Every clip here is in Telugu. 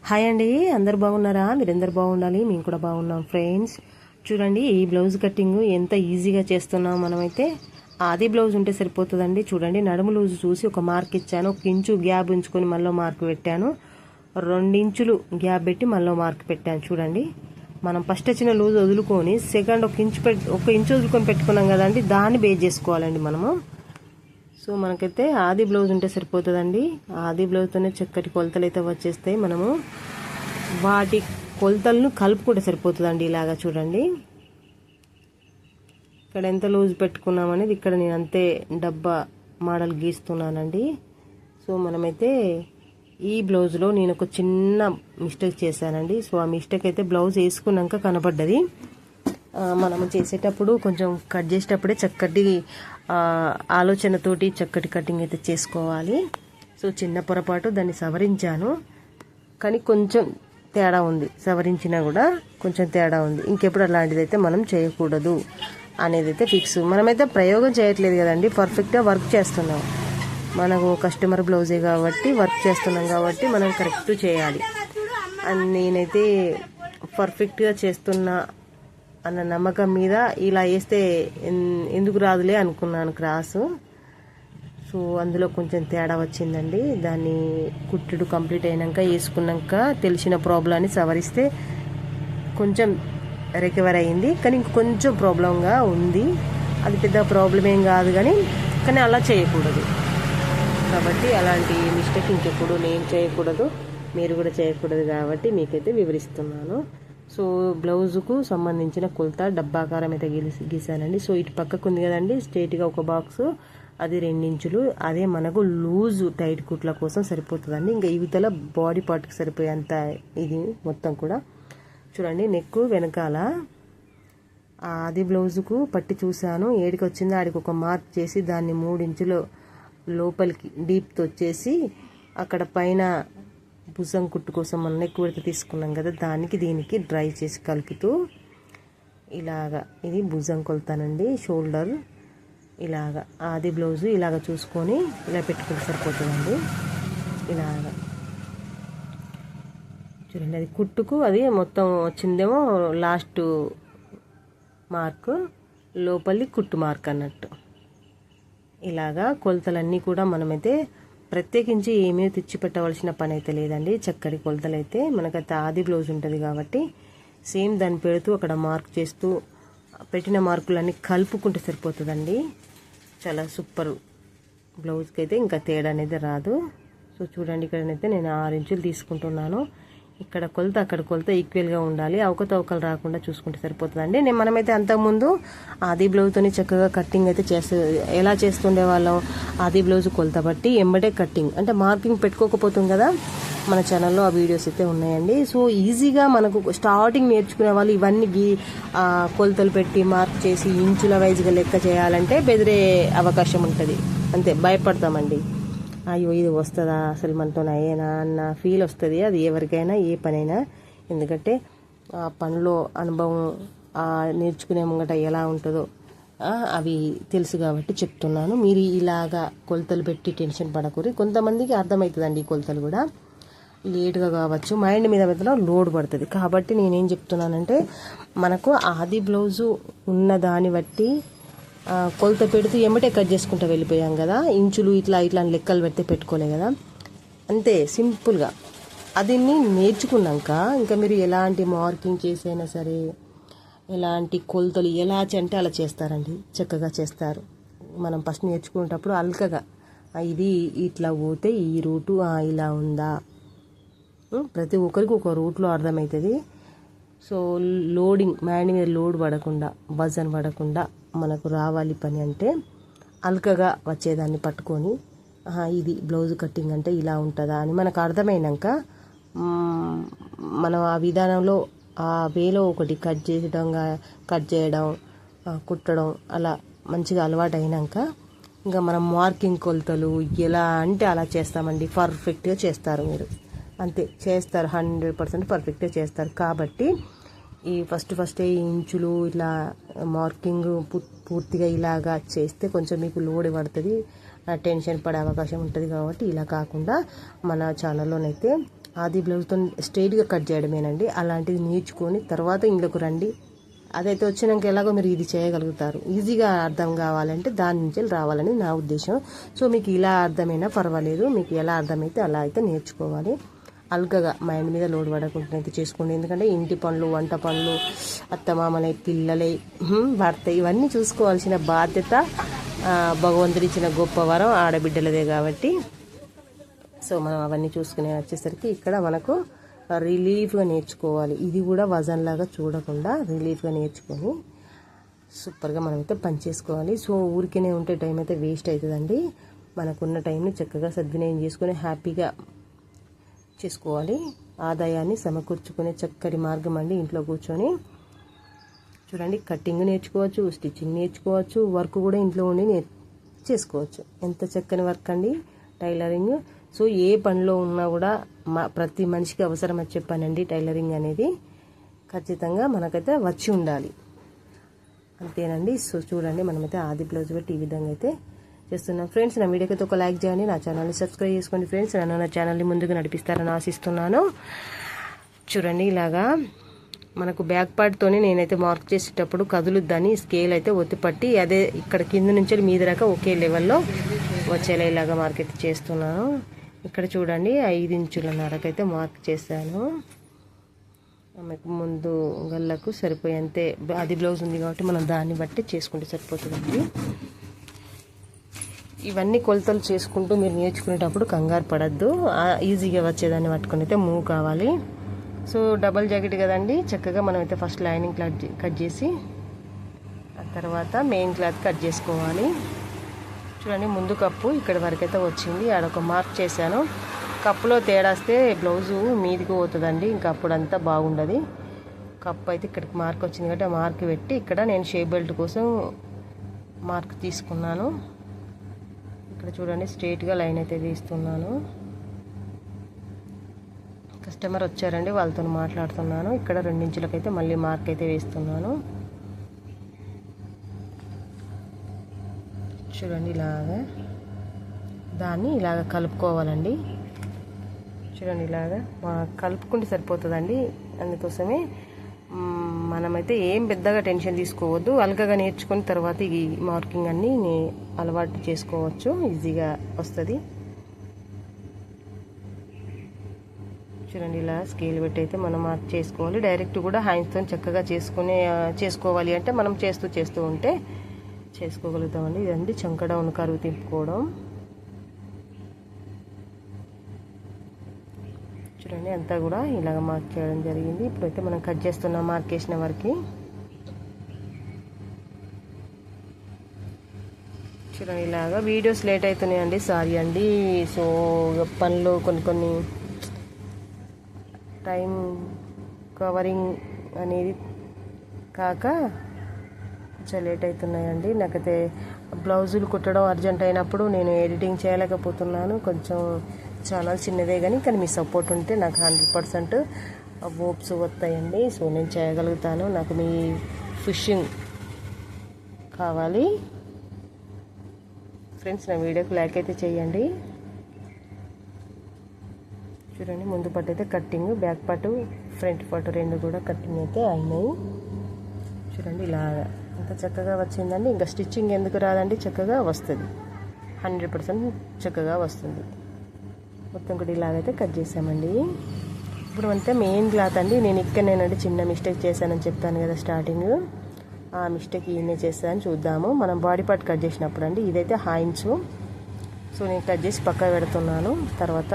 హాయ్ అండి, అందరు బాగున్నారా? మీరందరు బాగుండాలి, మేము కూడా బాగున్నాం ఫ్రెండ్స్. చూడండి, ఈ బ్లౌజ్ కటింగ్ ఎంత ఈజీగా చేస్తున్నాం మనమైతే. ఆది బ్లౌజ్ ఉంటే సరిపోతుందండి. చూడండి, నడుము లూజ్ చూసి ఒక మార్క్ ఇచ్చాను, 1 ఇంచు గ్యాప్ ఉంచుకొని మళ్ళీ మార్క్ పెట్టాను, 2 ఇంచులు గ్యాప్ పెట్టి మళ్ళీ మార్క్ పెట్టాను. చూడండి, మనం ఫస్ట్ వచ్చిన లూజ్ వదులుకొని సెకండ్ 1 ఇంచు వదులుకొని పెట్టుకున్నాం కదండి, దాన్ని బేస్ చేసుకోవాలండి మనము. సో మనకైతే ఆది బ్లౌజ్ ఉంటే సరిపోతుందండి. ఆది బ్లౌజ్తోనే చక్కటి కొలతలు అయితే వచ్చేస్తాయి. మనము వాటి కొలతలను కలుపుకుంటే సరిపోతుందండి. ఇలాగా చూడండి, ఇక్కడ ఎంత లూజ్ పెట్టుకున్నాం అనేది ఇక్కడ నేను అంతే డబ్బా మోడల్ గీస్తున్నానండి. సో మనమైతే ఈ బ్లౌజ్లో నేను ఒక చిన్న మిస్టేక్ చేశానండి. సో ఆ మిస్టేక్ అయితే బ్లౌజ్ వేసుకున్నాక కనపడ్డది. మనము చేసేటప్పుడు కొంచెం కట్ చేసేటప్పుడే చక్కటి ఆలోచనతోటి చక్కటి కటింగ్ అయితే చేసుకోవాలి. సో చిన్న పొరపాటు, దాన్ని సవరించాను, కానీ కొంచెం తేడా ఉంది. సవరించినా కూడా కొంచెం తేడా ఉంది. ఇంకెప్పుడు అలాంటిది అయితే మనం చేయకూడదు అనేది అయితే ఫిక్స్. మనమైతే ప్రయోగం చేయట్లేదు కదండి, పర్ఫెక్ట్గా వర్క్ చేస్తున్నాం. మనకు కస్టమర్ బ్లౌజే కాబట్టి వర్క్ చేస్తున్నాం కాబట్టి మనం కరెక్ట్ చేయాలి. నేనైతే పర్ఫెక్ట్గా చేస్తున్నా అన్న నమ్మకం మీద ఇలా వేస్తే ఎందుకు రాదులే అనుకున్నాను క్రాసు. సో అందులో కొంచెం తేడా వచ్చిందండి. దాన్ని కుట్టుడు కంప్లీట్ అయినాక వేసుకున్నాక తెలిసిన ప్రాబ్లమ్ని సవరిస్తే కొంచెం రికవర్ అయింది. కానీ ఇంకొంచెం ప్రాబ్లంగా ఉంది. అది పెద్ద ప్రాబ్లం ఏం కాదు, కానీ అలా చేయకూడదు. కాబట్టి అలాంటి మిస్టేక్ ఇంకెప్పుడు నేను చేయకూడదు, మీరు కూడా చేయకూడదు. కాబట్టి మీకైతే వివరిస్తున్నాను. సో బ్లౌజుకు సంబంధించిన కొలత డబ్బాకారం అయితే గీసానండి. సో ఇటు పక్కకు ఉంది కదండి స్ట్రైట్గా ఒక బాక్స్, అది 2 ఇంచులు. అదే మనకు లూజు టైట్ కుట్ల కోసం సరిపోతుందండి. ఇంకా ఇవితల బాడీ పార్ట్కి సరిపోయేంత ఇది మొత్తం కూడా. చూడండి, నెక్ వెనకాల అది బ్లౌజుకు పట్టి చూశాను, ఏడికి వచ్చిందో ఆడికి ఒక మార్క్ చేసి దాన్ని 3 ఇంచులు లోపలికి డీప్తో వచ్చేసి అక్కడ పైన భుజం కుట్టు కోసం మనం నెక్ విడత తీసుకున్నాం కదా, దానికి దీనికి డ్రై చేసి కలుపుతూ ఇలాగా ఇది భుజం కొలుతానండి. షోల్డర్ ఇలాగా ఆది బ్లౌజు ఇలాగ చూసుకొని ఇలా పెట్టుకుంటే సరిపోతుందండి. ఇలాగా చూడండి, అది కుట్టుకు అది మొత్తం వచ్చిందేమో లాస్ట్ మార్క్, లోపలి కుట్టు మార్క్ అన్నట్టు. ఇలాగా కొలతలన్నీ కూడా మనమైతే ప్రత్యేకించి ఏమీ తెచ్చి పెట్టవలసిన పని అయితే లేదండి. చక్కటి కొలతలు అయితే మనకైతే ఆది బ్లౌజ్ ఉంటుంది కాబట్టి సేమ్ దాన్ని పెడుతూ అక్కడ మార్క్ చేస్తూ పెట్టిన మార్కులన్నీ కలుపుకుంటే సరిపోతుందండి. చాలా సూపర్ బ్లౌజ్కి అయితే ఇంకా తేడా అనేది రాదు. సో చూడండి, ఇక్కడనైతే నేను 6 ఇంచులు తీసుకుంటున్నాను. ఇక్కడ కొలత అక్కడ కొలత ఈక్వల్గా ఉండాలి, అవకతవకలు రాకుండా చూసుకుంటే సరిపోతుందండి. మనమైతే అంతకుముందు ఆది బ్లౌజ్తోని చక్కగా కట్టింగ్ అయితే ఎలా చేస్తుండే వాళ్ళం. ఆది బ్లౌజ్ కొలత బట్టి ఎంబడే కట్టింగ్ అంటే మార్కింగ్ పెట్టుకోకపోతుంది కదా, మన ఛానల్లో ఆ వీడియోస్ అయితే ఉన్నాయండి. సో ఈజీగా మనకు స్టార్టింగ్ నేర్చుకునే వాళ్ళు ఇవన్నీ కొలతలు పెట్టి మార్క్ చేసి ఇంచుల వైజ్గా లెక్క చేయాలంటే బెదిరే అవకాశం ఉంటుంది. అంతే, భయపడతామండి. అయ్యో ఇది వస్తుందా అసలు మనతో అయ్యేనా అన్న ఫీల్ వస్తుంది. అది ఎవరికైనా ఏ పనైనా, ఎందుకంటే ఆ పనిలో అనుభవం నేర్చుకునే ముంగట ఎలా ఉంటుందో అవి తెలుసు కాబట్టి చెప్తున్నాను. మీరు ఇలాగా కొలతలు పెట్టి టెన్షన్ పడకూరి. కొంతమందికి అర్థమవుతుందండి ఈ కొలతలు కూడా, లేట్గా కావచ్చు, మైండ్ మీద లోడ్ పడుతుంది. కాబట్టి నేనేం చెప్తున్నానంటే మనకు ఆది బ్లౌజు ఉన్న దాన్ని బట్టి కొలత పెడుతూ ఎమ్మటే కట్ చేసుకుంటూ వెళ్ళిపోయాం కదా, ఇంచులు ఇట్లా లెక్కలు పెడితే పెట్టుకోలే కదా, అంతే సింపుల్గా. అది నేర్చుకున్నాక ఇంకా మీరు ఎలాంటి మార్కింగ్ చేసైనా సరే, ఎలాంటి కొలతలు ఎలా అంటే అలా చేస్తారండి, చక్కగా చేస్తారు. మనం ఫస్ట్ నేర్చుకునేటప్పుడు అల్కగా ఇది ఇట్లా పోతే ఈ రూటు ఇలా ఉందా, ప్రతి ఒక్కరికి ఒక రూట్లో అర్థమవుతుంది. సో లోడింగ్ మైండ్ మీద లోడ్ పడకుండా, వజన్ పడకుండా మనకు రావాలి పని అంటే అల్కగా వచ్చేదాన్ని పట్టుకొని ఇది బ్లౌజ్ కట్టింగ్ అంటే ఇలా ఉంటుందా అని మనకు అర్థమైనాక మనం ఆ విధానంలో ఆ వేలో ఒకటి కట్ చేయడం కుట్టడం అలా మంచిగా అలవాటు అయినాక ఇంకా మనం మార్కింగ్ కొలతలు ఎలా అంటే అలా చేస్తామండి. పర్ఫెక్ట్గా చేస్తారు మీరు, అంతే చేస్తారు, 100% పర్ఫెక్ట్గా చేస్తారు. కాబట్టి ఈ ఫస్ట్ ఇంచులు ఇట్లా మార్కింగ్ పూర్తిగా ఇలాగా చేస్తే కొంచెం మీకు లోడ్ పడుతుంది, టెన్షన్ పడే అవకాశం ఉంటుంది. కాబట్టి ఇలా కాకుండా మన ఛానల్లోనైతే ఆది బ్లౌజ్తో స్ట్రైట్గా కట్ చేయడమేనండి. అలాంటిది నేర్చుకొని తర్వాత ఇంట్లోకి రండి. అదైతే వచ్చినాక ఎలాగో మీరు ఇది చేయగలుగుతారు. ఈజీగా అర్థం కావాలంటే దాని నుంచి రావాలని నా ఉద్దేశం. సో మీకు ఇలా అర్థమైనా పర్వాలేదు, మీకు ఎలా అర్థమైతే అలా అయితే నేర్చుకోవాలి. అల్కగా మైండ్ మీద లోడ్ పడకుండా అయితే చేసుకోండి. ఎందుకంటే ఇంటి పనులు, వంట పనులు, అత్తమామలై, పిల్లలై, భర్త ఇవన్నీ చూసుకోవాల్సిన బాధ్యత భగవంతుడిచ్చిన గొప్ప వరం ఆడబిడ్డలదే కాబట్టి సో మనం అవన్నీ చూసుకునే వచ్చేసరికి ఇక్కడ మనకు రిలీఫ్గా నేర్చుకోవాలి. ఇది కూడా వజన్ లాగా చూడకుండా రిలీఫ్గా నేర్చుకొని సూపర్గా మనమైతే పని చేసుకోవాలి. సో ఊరికేనే ఉంటే టైం అయితే వేస్ట్ అవుతుందండి. మనకున్న టైంని చక్కగా సద్వినియోగం చేసుకొని హ్యాపీగా చేసుకోవాలి. ఆదాయాన్ని సమకూర్చుకునే చక్కటి మార్గం అండి ఇంట్లో కూర్చొని. చూడండి, కటింగ్ నేర్చుకోవచ్చు, స్టిచ్చింగ్ నేర్చుకోవచ్చు, వర్క్ కూడా ఇంట్లో ఉండి చేసుకోవచ్చు. ఎంత చక్కని వర్క్ అండి టైలరింగ్. సో ఏ పనిలో ఉన్నా కూడా ప్రతి మనిషికి అవసరం అని చెప్పానండి. టైలరింగ్ అనేది ఖచ్చితంగా మనకైతే వచ్చి ఉండాలి, అంతేనండి. సో చూడండి, మనమైతే ఆది బ్లౌజ్ పెట్టి ఈ విధంగా అయితే చేస్తున్నాం. ఫ్రెండ్స్, నా వీడియోకి అయితే ఒక లైక్ చేయండి, నా ఛానల్ని సబ్స్క్రైబ్ చేసుకోండి. ఫ్రెండ్స్, నన్ను నా ఛానల్ని ముందుకు నడిపిస్తారని ఆశిస్తున్నాను. చూడండి, ఇలాగా మనకు బ్యాక్ పార్ట్తోనే నేనైతే మార్క్ చేసేటప్పుడు కదులుద్దని స్కేల్ అయితే ఒత్తిపట్టి అదే ఇక్కడ కింద నుంచి మీద దాకా ఒకే లెవెల్లో వచ్చేలా ఇలాగా మార్కెట్ చేస్తున్నాను. ఇక్కడ చూడండి, 5 ఇంచుల నరకైతే మార్క్ చేశాను. ఆమెకు ముందు గల్లకు సరిపోయేంతే అది బ్లౌజ్ ఉంది కాబట్టి మనం దాన్ని బట్టి చేసుకుంటే సరిపోతుందండి. ఇవన్నీ కొలతలు చేసుకుంటూ మీరు నేర్చుకునేటప్పుడు కంగారు పడద్దు. ఈజీగా వచ్చేదాన్ని పట్టుకుని అయితే మూవ్ కావాలి. సో డబల్ జాకెట్ కదండి, చక్కగా మనమైతే ఫస్ట్ లైనింగ్ క్లాత్ కట్ చేసి ఆ తర్వాత మెయిన్ క్లాత్ కట్ చేసుకోవాలి. చూడండి, ముందు కప్పు ఇక్కడ వరకు అయితే వచ్చింది, ఆడొక మార్క్ చేశాను. కప్పులో తేడాస్తే బ్లౌజు మీదికి పోతుందండి, ఇంకా అప్పుడంతా బాగుండదు. కప్పు అయితే ఇక్కడికి మార్క్ వచ్చింది కాబట్టి ఆ మార్క్ పెట్టి ఇక్కడ నేను షేప్ బెల్ట్ కోసం మార్క్ తీసుకున్నాను. ఇక్కడ చూడండి, స్ట్రైట్గా లైన్ అయితే తీస్తున్నాను. కస్టమర్ వచ్చారండి, వాళ్ళతో మాట్లాడుతున్నాను. ఇక్కడ 2 ఇంచులకైతే మళ్ళీ మార్క్ అయితే వేస్తున్నాను. చూడండి, ఇలాగా దాన్ని ఇలాగ కలుపుకోవాలండి. చూడండి, ఇలాగా కలుపుకుంటే సరిపోతుందండి. అందుకోసమే మనమైతే ఏం పెద్దగా టెన్షన్ తీసుకోవద్దు. అల్కగా నేర్చుకుని తర్వాత ఈ మార్కింగ్ అన్నీ అలవాటు చేసుకోవచ్చు, ఈజీగా వస్తుంది. చూడండి, ఇలా స్కేల్ పెట్టి అయితే మనం మార్క్ చేసుకోవాలి. డైరెక్ట్ కూడా హ్యాండ్స్తో చక్కగా చేసుకోవాలి అంటే మనం చేస్తూ ఉంటే చేసుకోగలుగుతామండి. ఇదండి చంక డౌన్ కరువు తిప్పుకోవడం. చూడండి, అంతా కూడా ఇలాగ మార్క్ చేయడం జరిగింది. ఇప్పుడైతే మనం కట్ చేస్తున్నాం మార్క్ వేసిన వరకు. చూడండి, ఇలాగా వీడియోస్ లేట్ అవుతున్నాయండి, సారీ అండి. సో పనులు కొన్ని టైం కవరింగ్ అనేది కాక కొంచెం లేట్ అవుతున్నాయండి. నాకైతే బ్లౌజులు కుట్టడం అర్జెంట్ అయినప్పుడు నేను ఎడిటింగ్ చేయలేకపోతున్నాను. కొంచెం ఛానల్ చిన్నదే కానీ మీ సపోర్ట్ ఉంటే నాకు 100% హోప్స్ వస్తాయండి. సో నేను చేయగలుగుతాను. నాకు మీ ఫిషింగ్ కావాలి ఫ్రెండ్స్. నా వీడియోకి లైక్ అయితే చేయండి. చూడండి, ముందు పట్టు అయితే cutting, back part, front part 2 కూడా కట్టింగ్ అయితే అయినాయి. చూడండి, ఇలా అంత చక్కగా వచ్చిందండి. ఇంకా స్టిచ్చింగ్ ఎందుకు రాదండి, చక్కగా వస్తుంది, 100% చక్కగా వస్తుంది. మొత్తం కూడా ఇలాగైతే కట్ చేసామండి. ఇప్పుడు అంతే మెయిన్ క్లాత్ అండి. నేను ఇక్కడనేనండి చిన్న మిస్టేక్ చేశానని చెప్తాను కదా స్టార్టింగ్, ఆ మిస్టేక్ ఈయనే చేస్తాను. చూద్దాము. మనం బాడీ పార్ట్ కట్ చేసినప్పుడు అండి, ఇదైతే హాయించు. సో నేను కట్ చేసి పక్కన పెడుతున్నాను. తర్వాత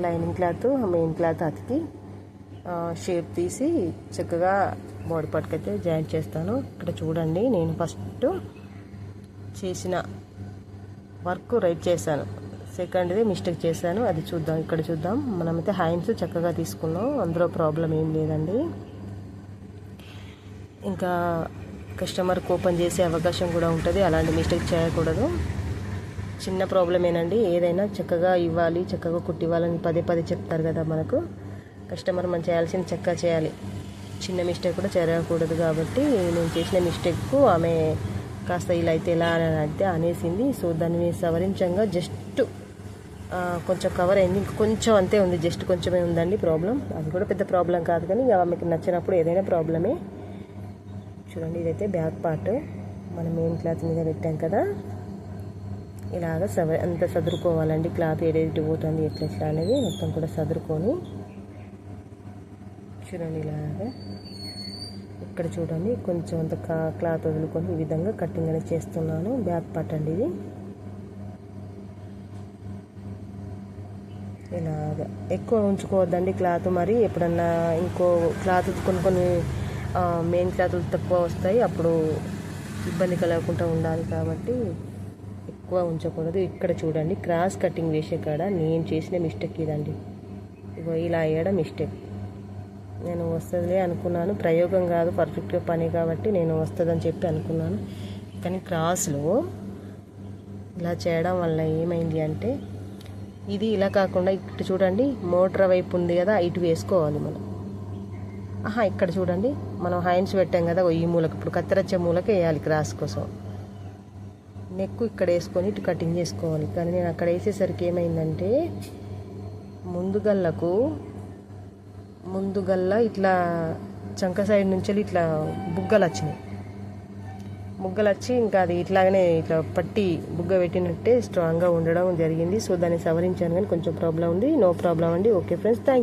లైనింగ్ క్లాత్ మెయిన్ క్లాత్ అతికి షేప్ తీసి చక్కగా బాడీ పార్ట్కి అయితే జాయింట్ చేస్తాను. ఇక్కడ చూడండి, నేను ఫస్ట్ చేసిన వర్క్ రైట్ చేశాను, సెకండ్ది మిస్టేక్ చేశాను, అది చూద్దాం. ఇక్కడ చూద్దాం. మనమైతే హ్యాండ్స్ చక్కగా తీసుకున్నాం, అందులో ప్రాబ్లం ఏం లేదండి. ఇంకా కస్టమర్కి ఓపెన్ చేసే అవకాశం కూడా ఉంటుంది, అలాంటి మిస్టేక్ చేయకూడదు. చిన్న ప్రాబ్లమేనండి, ఏదైనా చక్కగా ఇవ్వాలి, చక్కగా కుట్టివ్వాలని పదే చెప్తారు కదా మనకు. కస్టమర్ మనం చేయాల్సింది చక్కగా చేయాలి, చిన్న మిస్టేక్ కూడా చేయకూడదు. కాబట్టి నేను చేసిన మిస్టేక్కు ఆమె కాస్త ఇలా అయితే ఎలా అని అయితే అనేసింది. సో దాన్ని సవరించంగా జస్ట్ కొంచెం కవర్ అయింది, ఇంకా కొంచెం అంతే ఉంది, జస్ట్ కొంచెమే ఉందండి ప్రాబ్లం. అది కూడా పెద్ద ప్రాబ్లం కాదు, కానీ ఇక మీకు నచ్చినప్పుడు ఏదైనా ప్రాబ్లమే. చూడండి, ఇదైతే బ్యాక్ పార్ట్ మనం మెయిన్ క్లాత్ మీద పెట్టాం కదా, ఇలాగ అంతా సదురుకోవాలండి. క్లాత్ ఏడేది పోతుంది ఎట్లా అనేది మొత్తం కూడా సదురుకొని చూడండి. ఇలాగ ఇక్కడ చూడండి, కొంచెం అంత క్లాత్ వదులుకొని ఈ విధంగా కటింగ్ అనేది చేస్తున్నాను. బ్యాక్ పార్ట్ అండి ఇది. ఇలాగ ఎక్కువ ఉంచుకోవద్దండి క్లాత్, మరి ఎప్పుడన్నా ఇంకో క్లాత్ కొన్ని మెయిన్ క్లాతులు తక్కువ వస్తాయి, అప్పుడు ఇబ్బంది కలగకుండా ఉండాలి కాబట్టి ఎక్కువ ఉంచకూడదు. ఇక్కడ చూడండి, క్రాస్ కటింగ్ వేసే కాడ నేను చేసిన మిస్టేక్ ఇదండి. ఇగో ఇలా వేయడం మిస్టేక్. నేను వస్తుందిలే అనుకున్నాను, ప్రయోగం కాదు పర్ఫెక్ట్గా పని కాబట్టి నేను వస్తుందని చెప్పి అనుకున్నాను. కానీ క్రాస్లో ఇలా చేయడం వల్ల ఏమైంది అంటే, ఇది ఇలా కాకుండా ఇటు చూడండి, మోటార్ వైపు ఉంది కదా, ఇటు వేసుకోవాలి మనం. ఇక్కడ చూడండి, మనం హ్యాండ్స్ పెట్టాం కదా, ఈ మూలకు ఇప్పుడు కత్తెరచ్చే మూలకి వేయాలి క్రాస్ కోసం. నెక్ ఇక్కడ వేసుకొని ఇటు కటింగ్ చేసుకోవాలి. కానీ నేను అక్కడ వేసేసరికి ఏమైందంటే, ముందుగల్ల ఇట్లా చంక సైడ్ నుంచి ఇట్లా బుగ్గలు వచ్చినాయి. బుగ్గలు వచ్చి ఇంకా అది ఇట్లాగనే ఇట్లా పట్టి బుగ్గ పెట్టినట్టే స్ట్రాంగ్గా ఉండడం జరిగింది. సో దాన్ని సవరించాను, కానీ కొంచెం ప్రాబ్లం ఉంది. నో ప్రాబ్లం అండి. Okay friends, thank you.